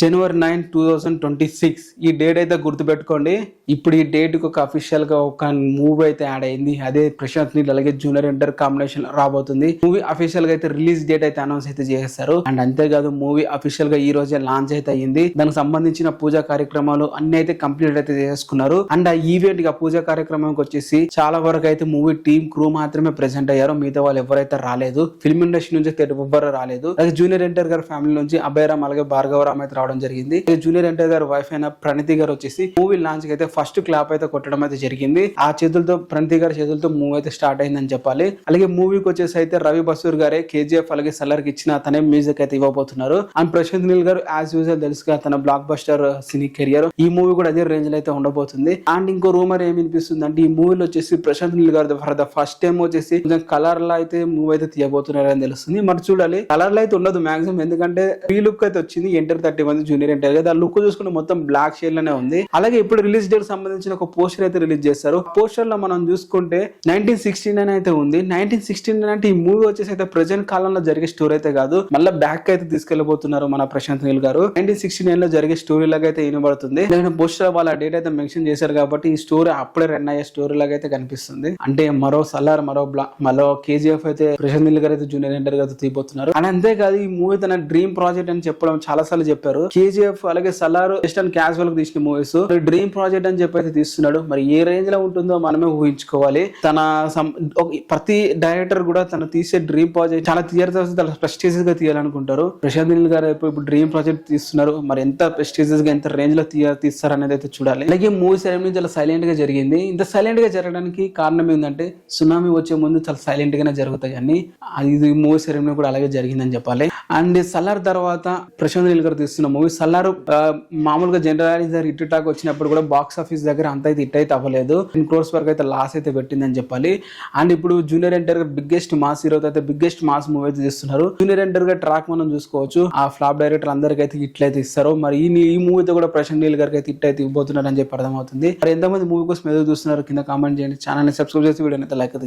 January 9, 2026 ఈ date అయితే గుర్తుపెట్టుకోండి. ఇప్పుడు ఈ డేట్ కి ఒక అఫీషియల్ గా ఒక మూవీ అయితే యాడ్ అయింది. అదే ప్రశాంత్ నీల్ అలాగే జూనియర్ ఎన్టీఆర్ కాంబినేషన్ రాబోతుంది. మూవీ అఫీషియల్ గా అయితే రిలీజ్ డేట్ అయితే అనౌన్స్ అయితే చేస్తారు. అండ్ అంతేకాదు మూవీ అఫీషియల్ గా ఈ రోజే లాంచ్ అయితే అయ్యింది. దానికి సంబంధించిన పూజా కార్యక్రమాలు అన్ని అయితే కంప్లీట్ అయితే చేసుకున్నారు. అండ్ ఆ ఈవెంట్ గా పూజా కార్యక్రమానికి వచ్చేసి చాలా వరకు అయితే మూవీ టీమ్ క్రూ మాత్రమే ప్రెసెంట్ అయ్యారు. మిగతా వాళ్ళు ఎవరైతే రాలేదు. ఫిల్మ్ ఇండస్ట్రీ నుంచి ఎవ్వరు రాలేదు. అలాగే జూనియర్ ఎన్టీఆర్ గారి ఫ్యామిలీ నుంచి అభయరామ్ అలాగే భార్గవరామ్ అయితే రావడం జరిగింది. జూనియర్ ఎన్టీఆర్ గారి వైఫ్ అయిన ప్రణతి గారు వచ్చేసి మూవీ లాంచ్ కి అయితే ఫస్ట్ క్లాప్ అయితే కొట్టడం అయితే జరిగింది. ఆ చేతులతో ప్రణతి గారి చేతులతో మూవీ అయితే స్టార్ట్ అయిందని చెప్పాలి. అలాగే మూవీకి వచ్చేసి అయితే రవి బసూర్ గారే కేజీఎఫ్ అలాగే సలార్ కి ఇచ్చిన తనే మ్యూజిక్ అయితే ఇవ్వబోతున్నారు. అండ్ ప్రశాంత్ నీల్ గారు యాజ్ యూజువల్ తెలుసుగా తన బ్లాక్ బస్టర్ సినీ కెరియర్ ఈ మూవీ కూడా అదే రేంజ్ లో అయితే ఉండబోతుంది. అండ్ ఇంకో రూమర్ ఏమి వినిపిస్తుంది అంటే ఈ మూవీలో వచ్చేసి ప్రశాంత్ నీల్ గారు ఫర్ ద ఫస్ట్ టైం వచ్చేసి కొంచెం కలర్ లో అయితే మూవీ అయితే తీయబోతున్నారు అని తెలుస్తుంది. మరి చూడాలి. కలర్ లో అయితే ఉండదు మాక్సిమం, ఎందుకంటే ప్రీ లుక్ అయితే వచ్చింది ఎంటర్ 31 జూనియర్ ఎన్టీఆర్ గారు. ఆ లుక్ చూసుకుంటే మొత్తం బ్లాక్ షేడ్ లోనే ఉంది. అలాగే ఇప్పుడు రిలీజ్ డేట్ సంబంధించిన ఒక పోస్టర్ అయితే రిలీజ్ చేస్తారు. పోస్టర్ లో మనం చూసుకుంటే 1969 అయితే ఉంది. 1969 అంటే ఈ మూవీ వచ్చేసి అయితే ప్రెసెంట్ కాలంలో జరిగే స్టోరీ అయితే కాదు, మళ్ళీ బ్యాక్ అయితే తీసుకెళ్లిపోతున్నారు మన ప్రశాంత్ నీల్ గారు. 1969 లో జరిగే స్టోరీ లాగా అయితే వినబడుతుంది. పోస్టర్ వాళ్ళ డేట్ అయితే మెన్షన్ చేశారు కాబట్టి ఈ స్టోరీ అప్పుడే రన్ అయ్యే స్టోరీ లాగా అయితే కనిపిస్తుంది. అంటే మరో సలార్ మరో కేజీఎఫ్ అయితే ప్రశాంత్ నీల్ గారు అయితే జూనియర్ ఎన్టీఆర్ గారు తీయబోతున్నారు. అండ్ అంతేకాదు ఈ మూవీ తన డ్రీమ్ ప్రాజెక్ట్ అని చెప్పడం చాలా సార్లు చెప్పారు. కేజీఎఫ్ అలాగే సలార్ జస్ట్ అండ్ క్యాజువల్ గా తీసిన మూవీస్ డ్రీమ్ ప్రాజెక్ట్ అని చెప్పి అయితే తీస్తున్నాడు. మరి ఏ రేంజ్ లో ఉంటుందో మనమే ఊహించుకోవాలి. తన ప్రతి డైరెక్టర్ కూడా తను తీసే డ్రీమ్ ప్రాజెక్ట్ చాలా చాలా ప్రెస్టీజియస్ గా తీయాలనుకుంటారు. ప్రశాంత్ నీల్ గారు ఇప్పుడు డ్రీమ్ ప్రాజెక్ట్ తీస్తున్నారు. మరి ఎంత ప్రెస్టీజియస్ గా ఎంత రేంజ్ లో తీస్తారు అనేది అయితే చూడాలి. అలాగే మూవీ సెరమనీ చాలా సైలెంట్ గా జరిగింది. ఇంత సైలెంట్ గా జరగడానికి కారణం ఏంటంటే సునామీ వచ్చే ముందు చాలా సైలెంట్ గానే జరుగుతాయి అన్ని. ఇది మూవీ సెరమనీ కూడా అలాగే జరిగిందని చెప్పాలి. అండ్ సలార్ తర్వాత ప్రశాంత్ నీల్ గారు తీస్తున్న మూవీ సలార్ మామూలుగా జనరల్ హిట్ టాక్ వచ్చినప్పుడు కూడా బాక్స్ ఆఫీస్ దగ్గర అంత అయితే హిట్ అయితే అవ్వలేదు. 10 crores వరకు అయితే లాస్ అయితే పెట్టిందని చెప్పాలి. అండ్ ఇప్పుడు జూనియర్ ఎన్టీఆర్ గారు బిగ్గెస్ట్ మాస్ హీరో అయితే బిగ్గెస్ట్ మాస్ మూవీ అయితే తీస్తున్నారు. జూనియర్ ఎన్టీఆర్ గారు ట్రాక్ మనం చూసుకోవచ్చు. ఆ ఫ్లాప్ డైరెక్టర్ అందరికి అయితే హిట్ అయితే ఇస్తారు. మరి ఈ మూవీతో కూడా ప్రశాంత్ నీల్ గారికి అయితే హిట్ అయితే ఇవ్వబోతున్నారు అని చెప్పి అర్థమవుతుంది. మరి ఎంతమంది మూవీ కోసం ఎదురు చూస్తున్నారు కింద కామెంట్ చేయండి. ఛానల్ ని సబ్స్క్రైబ్ చేసి వీడియోని అయితే లైక్